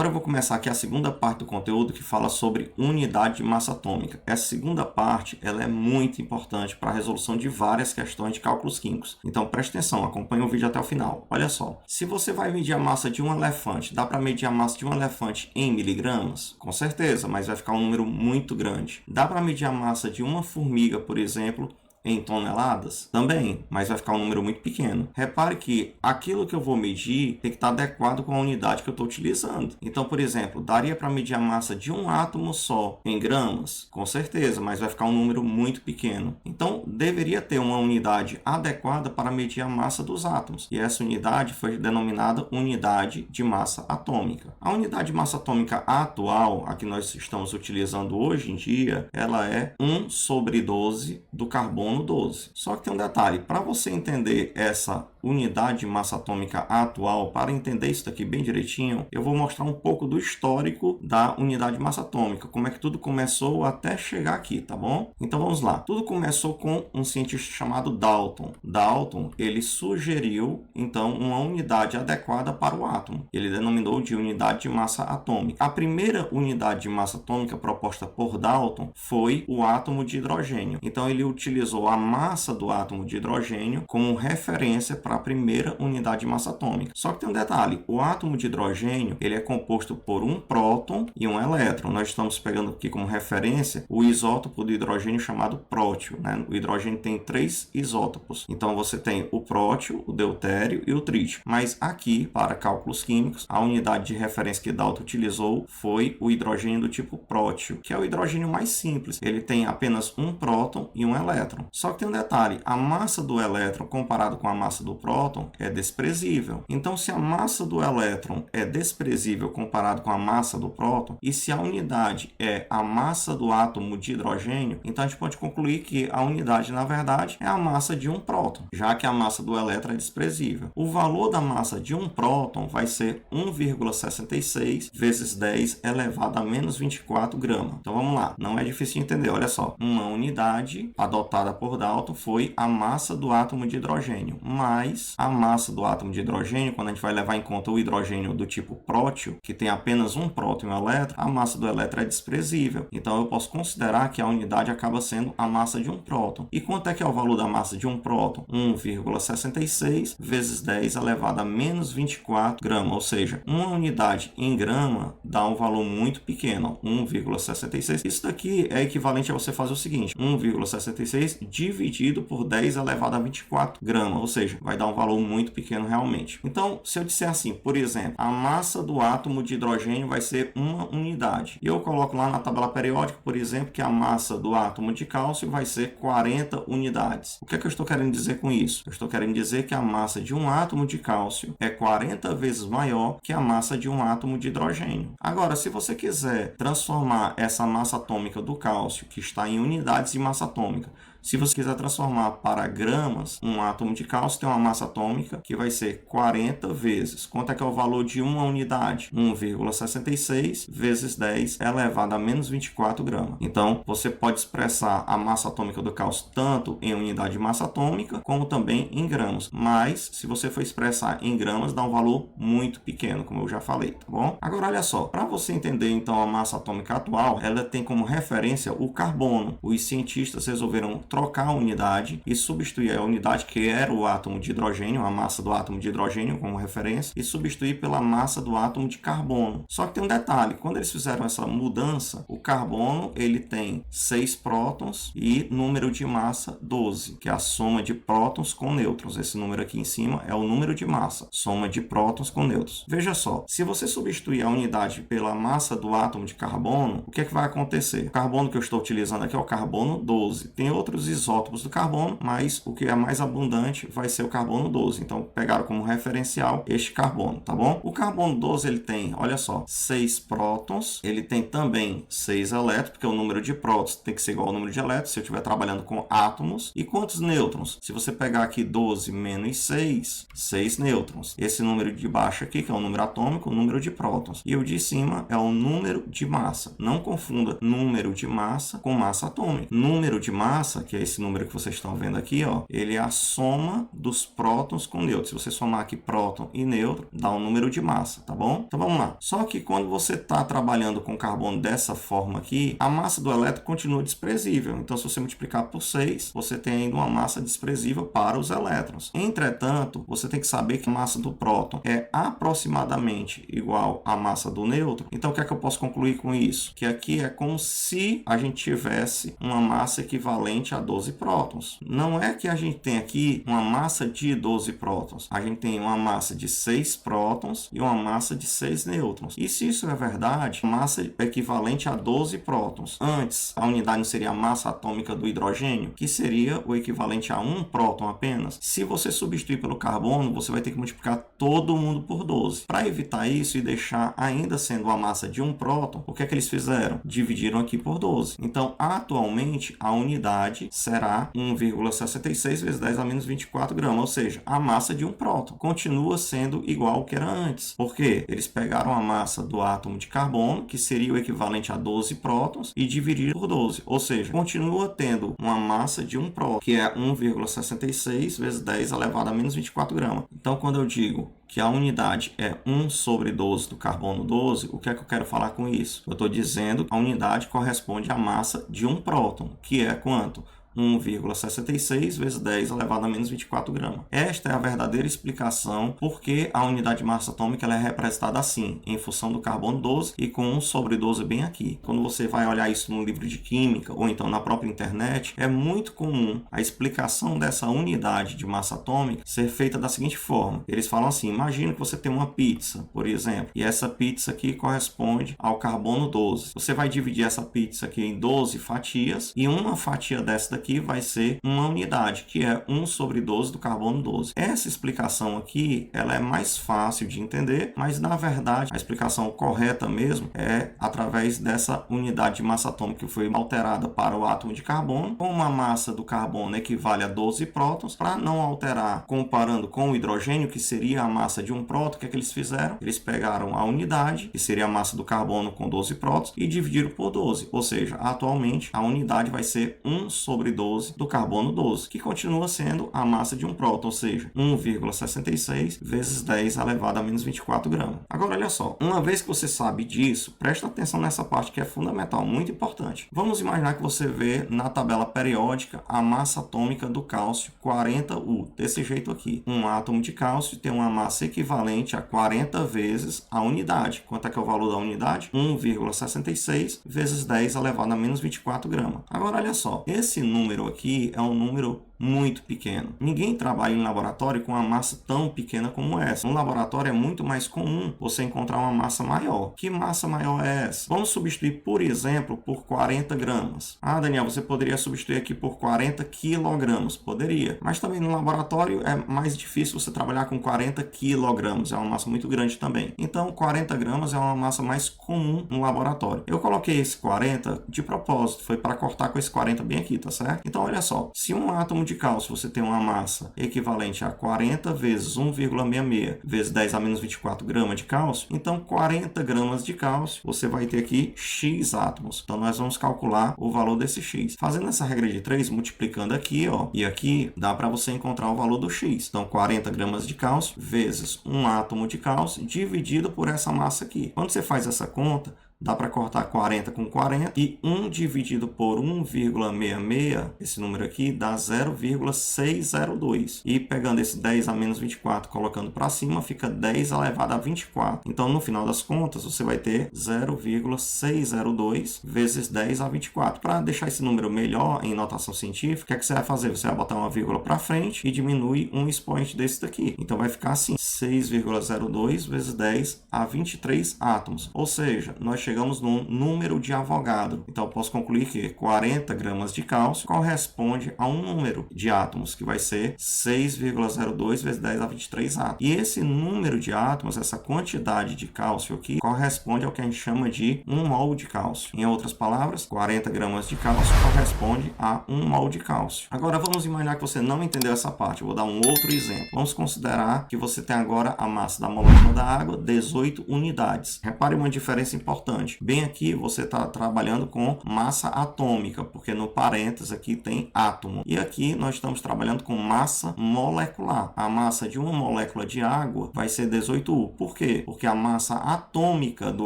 Agora eu vou começar aqui a segunda parte do conteúdo que fala sobre unidade de massa atômica. Essa segunda parte ela é muito importante para a resolução de várias questões de cálculos químicos. Então preste atenção, acompanhe o vídeo até o final. Olha só, se você vai medir a massa de um elefante, dá para medir a massa de um elefante em miligramas? Com certeza, mas vai ficar um número muito grande. Dá para medir a massa de uma formiga, por exemplo, em toneladas? Também, mas vai ficar um número muito pequeno. Repare que aquilo que eu vou medir tem que estar adequado com a unidade que eu estou utilizando. Então, por exemplo, daria para medir a massa de um átomo só em gramas? Com certeza, mas vai ficar um número muito pequeno. Então, deveria ter uma unidade adequada para medir a massa dos átomos. E essa unidade foi denominada unidade de massa atômica. A unidade de massa atômica atual, a que nós estamos utilizando hoje em dia, ela é 1/12 do carbono 12. Só que tem um detalhe, para você entender essa unidade de massa atômica atual, para entender isso daqui bem direitinho, eu vou mostrar um pouco do histórico da unidade de massa atômica, como é que tudo começou até chegar aqui, tá bom? Então vamos lá. Tudo começou com um cientista chamado Dalton. Dalton, ele sugeriu, então, uma unidade adequada para o átomo. Ele denominou de unidade de massa atômica. A primeira unidade de massa atômica proposta por Dalton foi o átomo de hidrogênio. Então ele utilizou a massa do átomo de hidrogênio como referência para a primeira unidade de massa atômica. Só que tem um detalhe, o átomo de hidrogênio ele é composto por um próton e um elétron. Nós estamos pegando aqui como referência o isótopo do hidrogênio chamado prótio, né? O hidrogênio tem 3 isótopos. Então você tem o prótio, o deutério e o trítio. Mas aqui, para cálculos químicos, a unidade de referência que Dalton utilizou foi o hidrogênio do tipo prótio, que é o hidrogênio mais simples. Ele tem apenas um próton e um elétron. Só que tem um detalhe, a massa do elétron comparado com a massa do próton é desprezível. Então, se a massa do elétron é desprezível comparado com a massa do próton, e se a unidade é a massa do átomo de hidrogênio, então a gente pode concluir que a unidade, na verdade, é a massa de um próton, já que a massa do elétron é desprezível. O valor da massa de um próton vai ser 1,66 vezes 10 elevado a menos 24 gramas. Então vamos lá, não é difícil de entender, olha só. Uma unidade adotada por Dalton foi a massa do átomo de hidrogênio, mais a massa do átomo de hidrogênio, quando a gente vai levar em conta o hidrogênio do tipo prótio, que tem apenas um próton e um elétron, a massa do elétron é desprezível. Então eu posso considerar que a unidade acaba sendo a massa de um próton. E quanto é que é o valor da massa de um próton? 1,66 vezes 10 elevado a menos 24 gramas, ou seja, uma unidade em grama dá um valor muito pequeno, 1,66. Isso daqui é equivalente a você fazer o seguinte, 1,66 dividido por 10 elevado a 24 gramas, ou seja, vai dar um valor muito pequeno realmente. Então, se eu disser assim, por exemplo, a massa do átomo de hidrogênio vai ser uma unidade, e eu coloco lá na tabela periódica, por exemplo, que a massa do átomo de cálcio vai ser 40 unidades. O que é que eu estou querendo dizer com isso? Eu estou querendo dizer que a massa de um átomo de cálcio é 40 vezes maior que a massa de um átomo de hidrogênio. Agora, se você quiser transformar essa massa atômica do cálcio, que está em unidades de massa atômica, se você quiser transformar para gramas, um átomo de cálcio tem uma massa atômica que vai ser 40 vezes. Quanto é que é o valor de uma unidade? 1,66 vezes 10 elevado a menos 24 gramas. Então, você pode expressar a massa atômica do cálcio tanto em unidade de massa atômica, como também em gramas. Mas, se você for expressar em gramas, dá um valor muito pequeno, como eu já falei, tá bom? Agora, olha só, para você entender, então, a massa atômica atual, ela tem como referência o carbono. Os cientistas resolveram trocar a unidade e substituir a unidade que era o átomo de hidrogênio, a massa do átomo de hidrogênio como referência, e substituir pela massa do átomo de carbono. Só que tem um detalhe, quando eles fizeram essa mudança, o carbono ele tem 6 prótons e número de massa 12, que é a soma de prótons com nêutrons. Esse número aqui em cima é o número de massa, soma de prótons com nêutrons. Veja só, se você substituir a unidade pela massa do átomo de carbono, o que é que vai acontecer? O carbono que eu estou utilizando aqui é o carbono 12. Tem outros isótopos do carbono, mas o que é mais abundante vai ser o carbono 12. Então, pegaram como referencial este carbono, tá bom? O carbono 12, ele tem, olha só, 6 prótons, ele tem também 6 elétrons, porque o número de prótons tem que ser igual ao número de elétrons, se eu estiver trabalhando com átomos. E quantos nêutrons? Se você pegar aqui 12 menos 6, 6 nêutrons. Esse número de baixo aqui, que é o número atômico, o número de prótons. E o de cima é o número de massa. Não confunda número de massa com massa atômica. Número de massa que é esse número que vocês estão vendo aqui, ó, ele é a soma dos prótons com nêutrons. Se você somar aqui próton e nêutron, dá um número de massa, tá bom? Então vamos lá. Só que quando você está trabalhando com carbono dessa forma aqui, a massa do elétron continua desprezível. Então, se você multiplicar por 6, você tem ainda uma massa desprezível para os elétrons. Entretanto, você tem que saber que a massa do próton é aproximadamente igual à massa do nêutron. Então, o que é que eu posso concluir com isso? Que aqui é como se a gente tivesse uma massa equivalente a 12 prótons. Não é que a gente tem aqui uma massa de 12 prótons. A gente tem uma massa de 6 prótons e uma massa de 6 nêutrons. E se isso é verdade, a massa é equivalente a 12 prótons. Antes, a unidade não seria a massa atômica do hidrogênio, que seria o equivalente a 1 próton apenas. Se você substituir pelo carbono, você vai ter que multiplicar todo mundo por 12. Para evitar isso e deixar ainda sendo a massa de 1 próton, o que é que eles fizeram? Dividiram aqui por 12. Então, atualmente, a unidade será 1,66 vezes 10 a menos 24 gramas, ou seja, a massa de 1 próton. Continua sendo igual ao que era antes. Por quê? Eles pegaram a massa do átomo de carbono, que seria o equivalente a 12 prótons, e dividiram por 12. Ou seja, continua tendo uma massa de 1 próton, que é 1,66 vezes 10 elevado a menos 24 gramas. Então, quando eu digo que a unidade é 1 sobre 12 do carbono 12, o que é que eu quero falar com isso? Eu estou dizendo que a unidade corresponde à massa de 1 próton, que é quanto? 1,66 vezes 10 elevado a menos 24 gramas. Esta é a verdadeira explicação porque a unidade de massa atômica ela é representada assim, em função do carbono 12 e com 1 sobre 12 bem aqui. Quando você vai olhar isso no livro de química ou então na própria internet, é muito comum a explicação dessa unidade de massa atômica ser feita da seguinte forma. Eles falam assim, imagina que você tem uma pizza, por exemplo, e essa pizza aqui corresponde ao carbono 12. Você vai dividir essa pizza aqui em 12 fatias e uma fatia dessa aqui vai ser uma unidade, que é 1 sobre 12 do carbono 12. Essa explicação aqui, ela é mais fácil de entender, mas na verdade a explicação correta mesmo é através dessa unidade de massa atômica que foi alterada para o átomo de carbono, como a massa do carbono equivale a 12 prótons, para não alterar comparando com o hidrogênio, que seria a massa de 1 próton, o que é que eles fizeram? Eles pegaram a unidade, que seria a massa do carbono com 12 prótons, e dividiram por 12, ou seja, atualmente a unidade vai ser 1 sobre 12 do carbono 12, que continua sendo a massa de 1 próton, ou seja, 1,66 vezes 10 elevado a menos 24 gramas. Agora, olha só, uma vez que você sabe disso, presta atenção nessa parte que é fundamental, muito importante. Vamos imaginar que você vê na tabela periódica a massa atômica do cálcio 40U, desse jeito aqui. Um átomo de cálcio tem uma massa equivalente a 40 vezes a unidade. Quanto é que é o valor da unidade? 1,66 vezes 10 elevado a menos 24 gramas. Agora, olha só, esse número aqui é um número muito pequeno. Ninguém trabalha em laboratório com uma massa tão pequena como essa. No laboratório é muito mais comum você encontrar uma massa maior. Que massa maior é essa? Vamos substituir, por exemplo, por 40 gramas. Ah, Daniel, você poderia substituir aqui por 40 quilogramas. Poderia. Mas também no laboratório é mais difícil você trabalhar com 40 quilogramas. É uma massa muito grande também. Então, 40 gramas é uma massa mais comum no laboratório. Eu coloquei esse 40 de propósito. Foi para cortar com esse 40 bem aqui, tá certo? Então, olha só. Se um átomo de cálcio você tem uma massa equivalente a 40 vezes 1,66 vezes 10 a menos 24 gramas de cálcio, então 40 gramas de cálcio você vai ter aqui X átomos. Então nós vamos calcular o valor desse X. Fazendo essa regra de 3, multiplicando aqui, ó, e aqui, dá para você encontrar o valor do X. Então 40 gramas de cálcio vezes um átomo de cálcio dividido por essa massa aqui. Quando você faz essa conta, dá para cortar 40 com 40 e 1 dividido por 1,66, esse número aqui, dá 0,602. E pegando esse 10 a menos 24, colocando para cima, fica 10 elevado a 24. Então, no final das contas, você vai ter 0,602 vezes 10 a 24. Para deixar esse número melhor em notação científica, o que é que você vai fazer? Você vai botar uma vírgula para frente e diminui um expoente desse daqui. Então, vai ficar assim, 6,02 vezes 10 a 23 átomos. Ou seja, nós chegamos num número de Avogadro. Então, eu posso concluir que 40 gramas de cálcio corresponde a um número de átomos, que vai ser 6,02 vezes 10 a 23 átomos. E esse número de átomos, essa quantidade de cálcio aqui, corresponde ao que a gente chama de 1 mol de cálcio. Em outras palavras, 40 gramas de cálcio corresponde a 1 mol de cálcio. Agora, vamos imaginar que você não entendeu essa parte. Eu vou dar um outro exemplo. Vamos considerar que você tem agora a massa da molécula da água, 18 unidades. Repare uma diferença importante. importante. Bem aqui você está trabalhando com massa atômica, porque no parênteses aqui tem átomo. E aqui nós estamos trabalhando com massa molecular. A massa de uma molécula de água vai ser 18U. Por quê? Porque a massa atômica do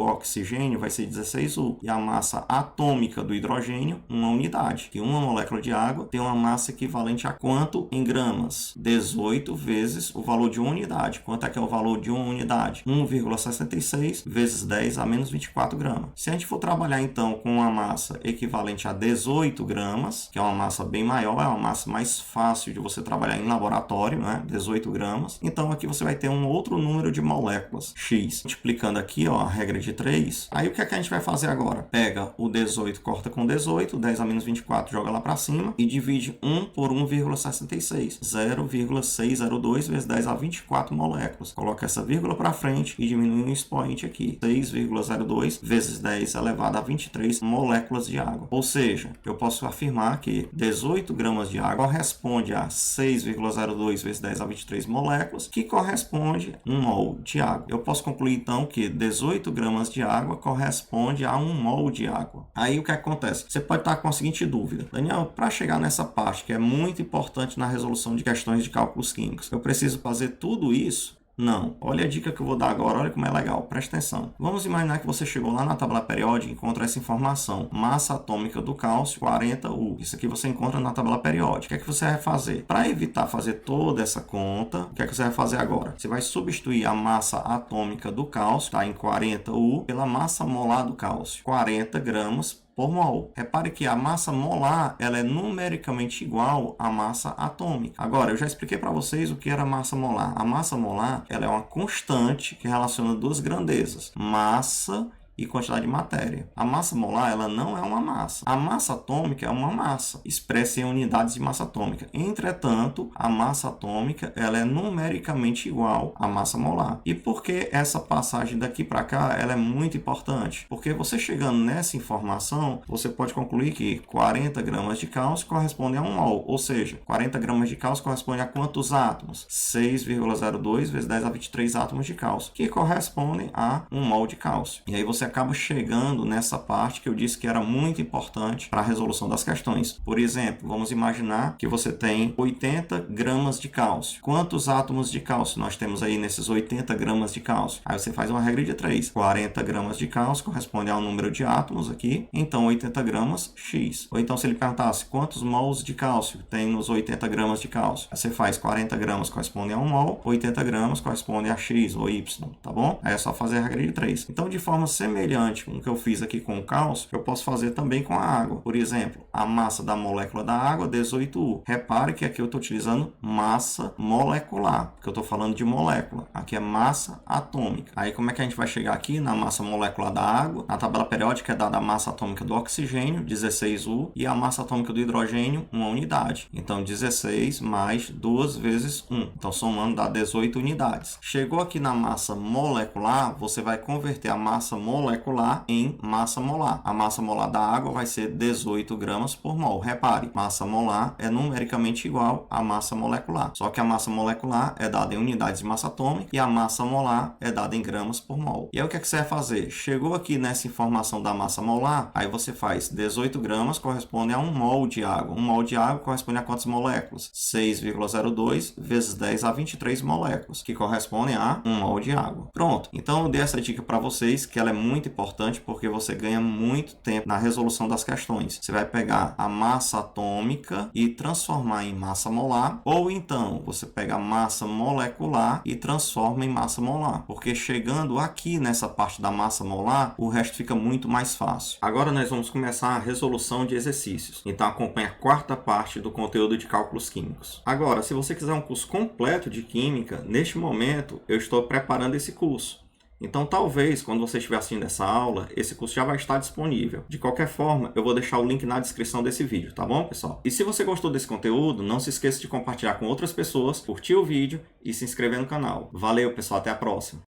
oxigênio vai ser 16U. E a massa atômica do hidrogênio, 1 unidade. Que uma molécula de água tem uma massa equivalente a quanto em gramas? 18 vezes o valor de uma unidade. Quanto é que é o valor de uma unidade? 1,66 vezes 10 a menos 24 gramas. Se a gente for trabalhar então com uma massa equivalente a 18 gramas, que é uma massa bem maior, é uma massa mais fácil de você trabalhar em laboratório, né? 18 gramas. Então aqui você vai ter um outro número de moléculas, X. Multiplicando aqui, ó, a regra de 3. Aí o que é que a gente vai fazer agora? Pega o 18, corta com 18, 10 a menos 24, joga lá para cima e divide 1 por 1,66. 0,602 vezes 10 a 24 moléculas. Coloca essa vírgula para frente e diminui um expoente aqui. 6,02 vezes 10 elevado a 23 moléculas de água. Ou seja, eu posso afirmar que 18 gramas de água corresponde a 6,02 vezes 10 a 23 moléculas, que corresponde a 1 mol de água. Eu posso concluir então que 18 gramas de água corresponde a 1 mol de água. Aí o que acontece? Você pode estar com a seguinte dúvida: Daniel, para chegar nessa parte que é muito importante na resolução de questões de cálculos químicos, eu preciso fazer tudo isso? Não. Olha a dica que eu vou dar agora, olha como é legal, presta atenção. Vamos imaginar que você chegou lá na tabela periódica e encontra essa informação. Massa atômica do cálcio, 40U. Isso aqui você encontra na tabela periódica. O que é que você vai fazer? Para evitar fazer toda essa conta, o que é que você vai fazer agora? Você vai substituir a massa atômica do cálcio, está em 40U, pela massa molar do cálcio, 40 gramas por mol. Repare que a massa molar ela é numericamente igual à massa atômica. Agora, eu já expliquei para vocês o que era massa molar. A massa molar ela é uma constante que relaciona duas grandezas, massa e quantidade de matéria. A massa molar ela não é uma massa. A massa atômica é uma massa, expressa em unidades de massa atômica. Entretanto, a massa atômica ela é numericamente igual à massa molar. E por que essa passagem daqui para cá ela é muito importante? Porque você chegando nessa informação, você pode concluir que 40 gramas de cálcio corresponde a 1 mol, ou seja, 40 gramas de cálcio corresponde a quantos átomos? 6,02 vezes 10 a 23 átomos de cálcio, que correspondem a 1 mol de cálcio. E aí você acaba chegando nessa parte que eu disse que era muito importante para a resolução das questões. Por exemplo, vamos imaginar que você tem 80 gramas de cálcio. Quantos átomos de cálcio nós temos aí nesses 80 gramas de cálcio? Aí você faz uma regra de 3. 40 gramas de cálcio corresponde ao número de átomos aqui, então 80 gramas X. Ou então se ele perguntasse quantos mols de cálcio tem nos 80 gramas de cálcio? Aí você faz 40 gramas corresponde a 1 mol, 80 gramas corresponde a X ou Y, tá bom? Aí é só fazer a regra de 3. Então, de forma semelhante com o que eu fiz aqui com o cálcio, eu posso fazer também com a água. Por exemplo, a massa da molécula da água, 18U. Repare que aqui eu estou utilizando massa molecular, porque eu estou falando de molécula. Aqui é massa atômica. Aí como é que a gente vai chegar aqui na massa molecular da água? Na tabela periódica é dada a massa atômica do oxigênio, 16U, e a massa atômica do hidrogênio, 1 unidade. Então, 16 mais 2 vezes 1. Então, somando dá 18 unidades. Chegou aqui na massa molecular, você vai converter a massa molecular em massa molar. A massa molar da água vai ser 18 gramas por mol. Repare, massa molar é numericamente igual à massa molecular. Só que a massa molecular é dada em unidades de massa atômica e a massa molar é dada em gramas por mol. E aí o que é que você vai fazer? Chegou aqui nessa informação da massa molar, aí você faz 18 gramas corresponde a 1 mol de água. 1 mol de água corresponde a quantas moléculas? 6,02 vezes 10 a 23 moléculas, que correspondem a 1 mol de água. Pronto. Então eu dei essa dica para vocês, que ela é muito importante porque você ganha muito tempo na resolução das questões. Você vai pegar a massa atômica e transformar em massa molar, ou então você pega a massa molecular e transforma em massa molar, porque chegando aqui nessa parte da massa molar, o resto fica muito mais fácil. Agora nós vamos começar a resolução de exercícios. Então acompanhe a quarta parte do conteúdo de cálculos químicos. Agora, se você quiser um curso completo de química, neste momento eu estou preparando esse curso. Então, talvez, quando você estiver assistindo essa aula, esse curso já vai estar disponível. De qualquer forma, eu vou deixar o link na descrição desse vídeo, tá bom, pessoal? E se você gostou desse conteúdo, não se esqueça de compartilhar com outras pessoas, curtir o vídeo e se inscrever no canal. Valeu, pessoal, até a próxima!